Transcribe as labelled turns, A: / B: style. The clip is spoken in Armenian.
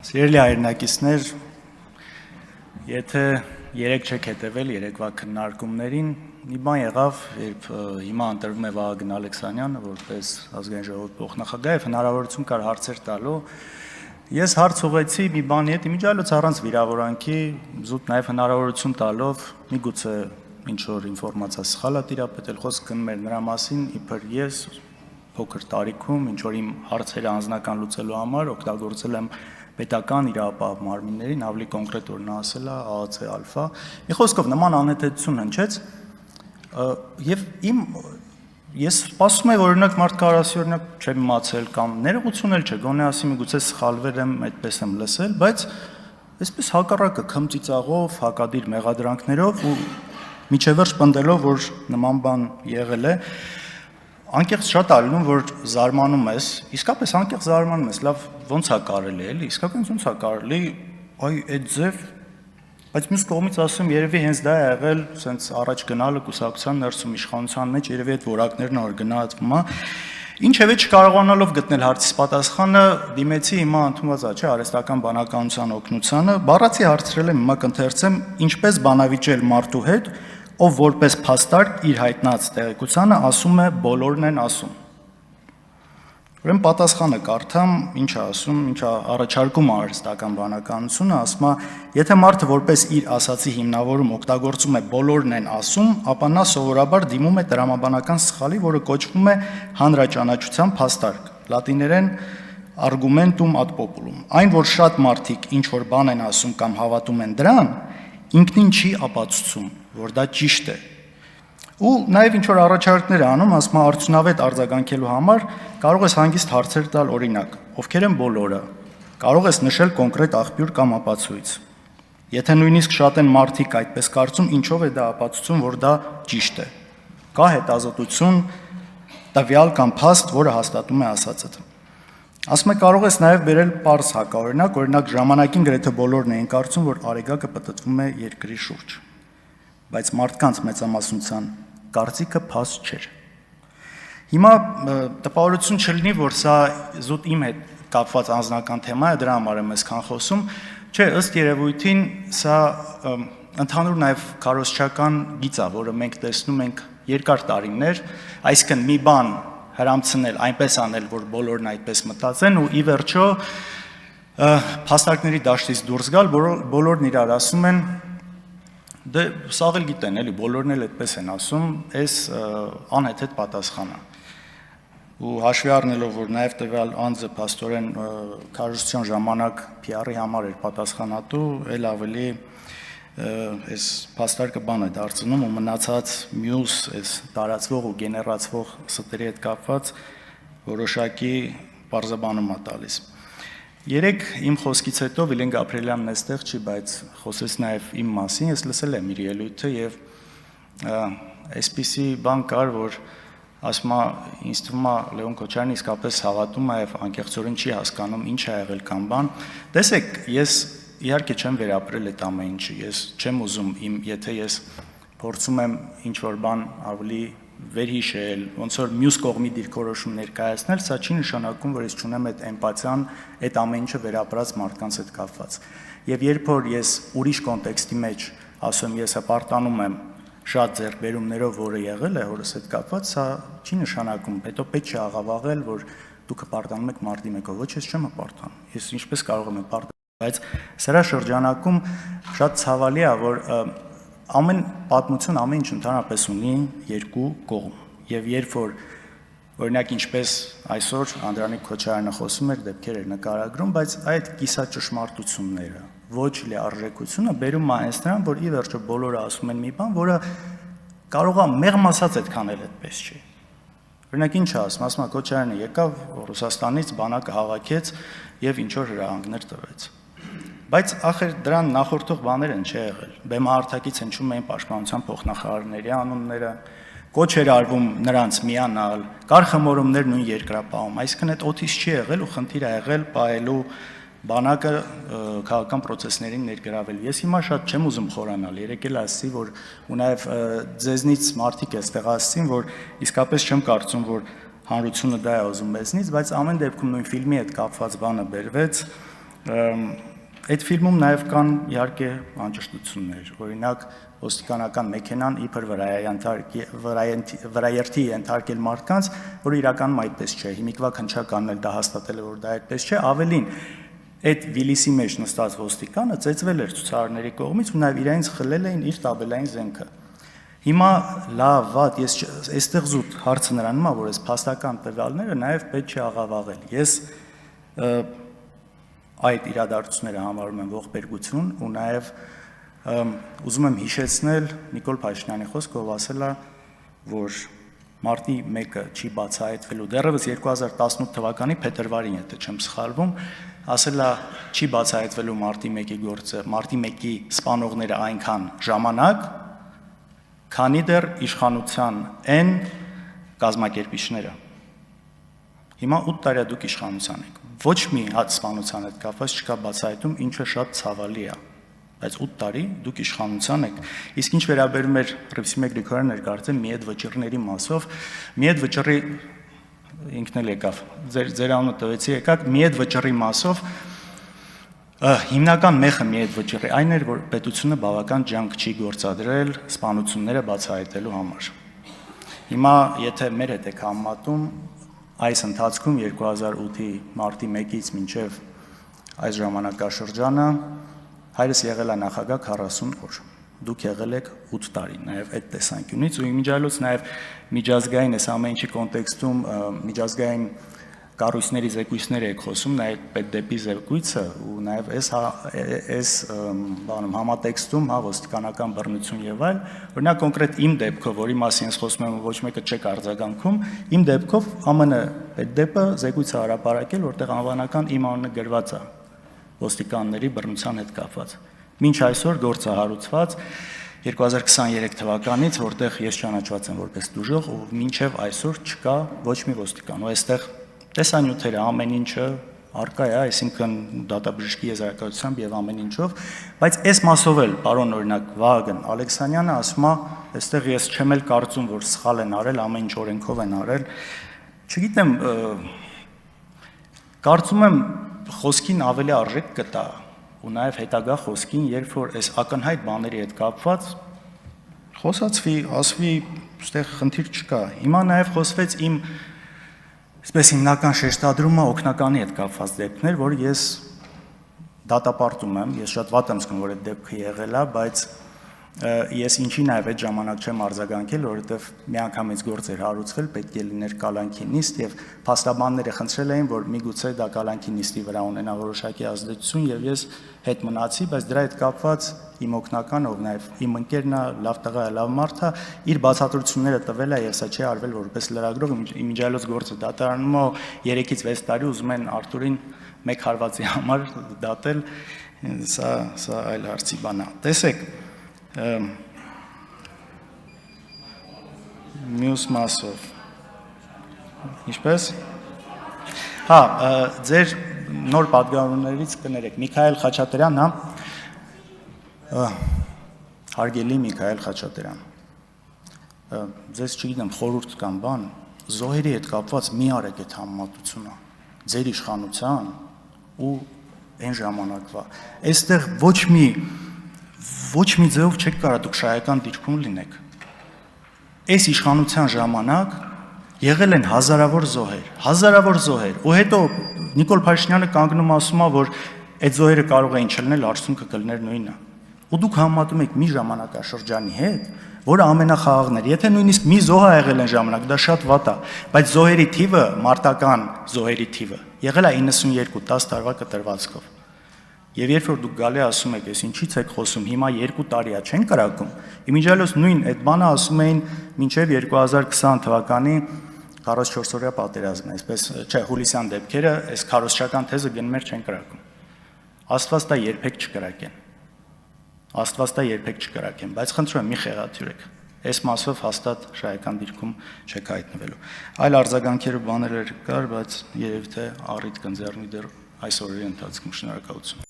A: Սիրելի հայրենակիցներ, եթե երեք չեք հետևել երեկվա քննարկումներին, մի բան եղավ, երբ հիմա ընտրվում է Վահագն Ալեքսանյանը որպես ազգային ժողովի փոխնախագահ եւ հնարավորություն կար հարցեր տալու, ես հարց ուղղեցի մի բանի հետ իմիջիալոց առանց վիրավորանքի, զուտ նաեւ հնարավորություն տալով միգուցե ինչ որ ինֆորմացիա սխալ է տիրապետել, խոսք գնում էր նրա մասին, իբր ես փոքր տարիքում ինչ որ իմ հարցերը անձնական լուծելու համար օգտագործել եմ պետական իրավապահ մարմիններին, ավելի կոնկրետ որ նա ասել է ԱԱՑ ալֆա, մի խոսքով նման անհետեցություն հնչեց եւ ես սպասում եմ որ օրինակ Մարդ Կարասի օրինակ չեմ իմացել կամ ներողություն էլ չէ, գոնե ասի միգուցե սխալվել եմ, այդպես եմ լսել, բայց այսպես հակառակը քմծիծաղով, հակադիր մեղադրանքներով ու միջևերջ պնդելով որ նման բան եղել է Անկեղծ շատ ալնում, որ զարմանում ես, իսկապես անկեղծ զարմանում ես, լավ ոնց է կարելի էլի, իսկապես ոնց է կարելի, այ այդ ձև, բայց մյուս կողմից ասում, երևի հենց դա է եղել, սենց առաջ գնալը կուսակցության ներսում իշխանության մեջ, երևի այդ որակներն որ գնահատվում է, ինչևէ չկարողանալով գտնել հարցից պատասխանը, դիմեցի հիմա ընդունված է, չէ, արհեստական բանականության օգնությանը, բառացի հարցրել եմ, հիմա կընթերցեմ, ինչպես բանավիճել մարդու հետ ով որպես փաստարկ իր հայտնած տեղեկությանը ասում է բոլորն են ասում։ Ուրեմն պատասխանը կարդամ, ինչ է ասում, ինչ է առաջարկում արհեստական բանականությունը, ասում է, եթե մարդը որպես իր ասացի հիմնավորում օգտագործում է բոլորն են ասում, ապա նա սովորաբար դիմում է տրամաբանական սխալի, որը կոչվում է հանրաճանաչության փաստարկ, լատիներեն argumentum ad populum։ Այն, որ շատ մարդիկ ինչ որ բան են ասում կամ հավատում են դրան, ինքնին չի ապացուցում, որ դա ճիշտ է։ Ու նաև ինչ որ առաջարկներ անում, ասում է արդյունավետ արձագանքելու համար կարող ես հանգիստ հարցեր տալ օրինակ, ովքեր են բոլորը, կարող ես նշել կոնկրետ աղբյուր կամ ապացույց։ Եթե նույնիսկ շատ են մարդիկ այդպես կարծում, ինչով է դա ապացուցում, որ դա ճիշտ է։ Կա հետազոտություն, տվյալ կամ փաստ, որը հաստատում է ասածդ։ Ասում է կարող ես նաև բերել պարզ հակաօրինակ, օրինակ ժամանակին գրեթե բոլորն էին կարծում, որ Արեգակը պտտվում է երկրի շուրջ, բայց մարդկանց մեծամասնության կարծիքը փաստ չէր։ Հիմա տպավորություն չլինի, որ սա զուտ իմ հետ կապված անձնական թեմա է, դրա համար եմ այսքան խոսում, չէ, ըստ երևույթին սա ընդհանուր նաև քարոզչական գիծ է, որը մենք տեսնում ենք երկար տարիներ, այսինքն մի բան հրամցնել, այնպես անել, որ բոլորն այդպես մտածեն ու ի վերջո փաստարկների դաշտից դուրս գալ, բոլորն իրար ասում են դե սաղ էլ գիտեն, էլի բոլորն էլ այդպես են ասում, այս անհեթեթ պատասխան է։ Ու հաշվի առնելով, որ նաև տվյալ անձը փաստորեն քարոզչության ժամանակ PR-ի համար էր պատասխանատու, էլ ավելի այս փաստարկը բան է դարձնում ու մնացած մյուս այս տարածվող ու գեներացվող ստերի հետ կապված որոշակի բարձրաբանում է տալիս։ Երեք իմ խոսքից հետո Վիլեն Գաբրիելյանն այստեղ չի, բայց խոսեց նաև իմ մասին, ես լսել եմ իր ելույթը եւ այսպիսի բան կար, որ ասում է, ինձ թվում է Լեոն Քոչարյանը իսկապես հավատում է եւ անկեղծորեն չի հասկանում ինչ է եղել կամ բան։ Տեսեք, ես իհարկե չեմ վերապրել այդ ամեն ինչը, ես չեմ ուզում եթե ես փորձում եմ ինչ-որ բան ավելի վերհիշել, ոնց որ մյուս կողմի դիրքորոշում ներկայացնել, սա չի նշանակում, որ ես չունեմ այդ էմպաթիան, այդ ամեն ինչը վերապրած մարդկանց հետ կապված։ Եվ երբ որ ես ուրիշ կոնտեքստի մեջ ասում ես հպարտանում եմ շատ ձեռքբերումներով, որը եղել է հորս հետ կապված, սա չի նշանակում, հետո պետք է աղավաղել, որ դուք հպարտանում եք մարդի մեկով, ոչ ես չեմ հպարտանում, ես ինչպես կարող եմ հպարտել Բայց սրա շրջանակում շատ ցավալի է, որ ամեն պատմություն, ամեն ինչ ընդհանրապես ունի երկու կողմ։ Եվ երբ որ օրինակ ինչպես այսօր Անդրանիկ Քոչարյանը խոսում էր, դեպքեր էր նկարագրում, բայց այդ կիսաճշմարտությունները, ոչ լիարժեքությունը բերում է այնց նրան, որ ի վերջո բոլորը ասում են մի բան, որը կարող է մեղմ ասած այդքան էլ այդպես չի։ Օրինակ ինչ է ասում է Քոչարյանը եկավ Ռուսաստանից բանակը հավաքեց եւ ինչ որ հրահանգներ տվեց։ Բայց ախր դրան նախորդող բաներ են չի եղել։ Բեմահարթակից հնչում էին պաշտպանության փոխնախարարների անունները, կոչ էր արվում նրանց միանալ, կար խմորումներ նույն երկրապահում, այսինքն այդ օթից չի եղել ու խնդիր է եղել պահելու բանակը քաղաքական process-ներին ներգրավել։ Ես հիմա շատ չեմ ուզում խորանալ, երեք էլ ասացի, որ ու նաև ձեզնից մարդիկ էստեղ ասացին, որ իսկապես չեմ կարծում, որ հանրությունը դա է ուզում մեզնից, բայց ամեն դեպքում նույն ֆիլմի հետ կապված բանը բերվեց, Այդ ֆիլմում նաև կան իհարկե անճշտություններ, օրինակ ոստիկանական մեքենան իբր վրաերթի ենթարկել մարդկանց, որ իրականում այդպես չէ, հիմիկվա քննչականն էլ դա հաստատել է, որ դա այդպես չէ, ավելին այդ Վիլիսի մեջ նստած ոստիկանը ծեծվել էր ցուցարարների կողմից ու նաև իրենց խլել էին իր տաբելային զենքը։ Հիմա լավ, վատ, ես այստեղ զուտ հարցը նրանում է, որ այս փաստական տվյալները նաև պետք չի աղավաղել։ Ես այդ իրադարձությունները համարում եմ ողբերգություն ու նաև ուզում եմ հիշեցնել Նիկոլ Փաշինյանի խոսքը, ով ասել է, որ մարտի 1-ը չի բացահայտվելու, դեռևս 2018 թվականի փետրվարին, եթե չեմ սխալվում, ասել է չի բացահայտվելու մարտի 1-ի գործը, մարտի 1-ի սպանողները այնքան ժամանակ, քանի դեռ իշխանության են կազմակերպիչները։ Հիմա 8 տարի դուք իշխանության եք։ Ոչ մի հատ սպանության հետ կապված չկա բացահայտում, ինչը շատ ցավալի է։ Բայց 8 տարի դուք իշխանության եք։ Իսկ ինչ վերաբերում էր Հռիփսիմե Գրիգորյանը ներկայացրել մի այդ վճռների մասով, մի այդ վճռի ինքն էլ եկավ։ Ձեր անունը տվեցի եկաք, մի այդ վճռի մասով հիմնական մեխը մի այդ վճռի այն էր, որ պետությունը բավական ջանք չի գործադրել սպանությունները բացահայտելու համար։ Հիմա եթե մեր հետ եք համատում, այս ընթացքում 2008-ի մարտի 1-ից մինչև այս ժամանակաշրջանը հայրս եղել է նախագահ 40 օր։ Դուք եղել եք 8 տարի, նաև այդ տեսանկյունից ու իմիջիայլոց նաև միջազգային այս ամեն ինչի կոնտեքստում միջազգային կառույցների զեկույցներ եք խոսում, նաև պետդեպի զեկույցը ու նաև այս բանում համատեքստում, հա, ոստիկանական բռնություն եւ այլ, օրինակ կոնկրետ իմ դեպքով, որի մասին ես խոսում եմ, ոչ մեկը չեք արձագանքում, իմ դեպքով ԱՄՆ պետդեպը զեկույց է հրապարակել, որտեղ անվանական իմ անունը գրված է ոստիկանների բռնության հետ կապված։ Մինչ այսօր գործը հարուցված 2023 թվականից, որտեղ ես ճանաչված եմ որպես դուժող, ու մինչև այսօր չկա ոչ մի ոստիկան, ու այստեղ տեսանյութերը ամեն ինչը արկա է, այսինքն դատաբժշկի եզրակացությամբ եւ ամեն ինչով, բայց այս մասով էլ պարոն օրինակ Վահագն Ալեքսանյանը ասում է, այստեղ ես չեմ էլ կարծում, որ սխալ են արել, ամեն ինչ օրենքով են արել։ Չգիտեմ, կարծում եմ խոսքին ավելի արժեք կտա ու նաև հետագա խոսքին, երբ որ այս ակնհայտ բաների հետ կապված խոսացվի, ասվի, այստեղ խնդիր չկա։ Հիմա նաև խոսվեց իմ այսպես հիմնական շեշտադրումը օգնականի հետ կապված դեպքներ, որ ես դատապարտում եմ, ես շատ վատ եմ զգում, որ այդ դեպքը եղել է, բայց ես ինչի նաև այդ ժամանակ չեմ արձագանքել, որովհետև միանգամից գործ էր հարուցվել, պետք է լիներ կալանքի նիստ եւ փաստաբանները խնդրել էին, որ միգուցե դա կալանքի նիստի վրա ունենա որոշակի ազդեցություն եւ ես հետ մնացի, բայց դրա հետ կապված իմ օգնականը, ով նաև իմ ընկերն է, լավ տղա է, լավ մարդ է, իր բացատրությունները տվել է եւ սա չի արվել որպես լրագրող, իմիջիայլոց գործը դատարանում է 3-ից 6 տարի ուզում են Արտուրին մեկ հարվածի համար դատել, սա այլ հարցի բան է։ Տեսեք, մյուս մասով ինչպես հա ձեր նոր պատգամավորներից կներեք Միքայել Խաչատրյան, հա հարգելի Միքայել Խաչատրյան, ձեզ չգիտեմ խորհուրդ կամ բան, զոհերի հետ կապված մի արեք այդ համեմատությունը ձեր իշխանության ու այն ժամանակվա, այստեղ ոչ մի ձևով չեք կարող դուք շահեկան դիրքում լինեք։ Այս իշխանության ժամանակ եղել են հազարավոր զոհեր, ու հետո Նիկոլ Փաշինյանը կանգնում ասում է, որ այդ զոհերը կարող էին չլինել, արդյունքը կլիներ նույնը։ Ու դուք համատում եք մի ժամանակաշրջանի հետ, որը ամենախաղաղն էր։ Եթե նույնիսկ մի զոհ ա եղել այն ժամանակ, դա շատ վատ է, բայց զոհերի թիվը, մարտական զոհերի թիվը եղել է 92 10 տարվա կտրվածքով։ Եվ երբ որ դուք գալի ասում եք, ես ինչից եք խոսում, հիմա 2 տարի է չեն կրակում, իմիջիայլոց նույն այդ բանը ասում էին մինչև 2020 թվականի 44-օրյա պատերազմն, այսպես չէ, հուլիսյան դեպքերը, այս քարոզչական թեզը գնում էր չեն կրակում։ Աստված դա երբեք չկրակեն, բայց խնդրում եմ մի խեղաթյուրեք։ Այս մասով հաստատ շահեկան դիրքում չեք հայտնվելու։ Այլ արձագանքեր ու բաներ կար, բայց երևի թե առիթ կընձեռնի դեռ այս օրերի ընթացքում։ Շնորհակալություն։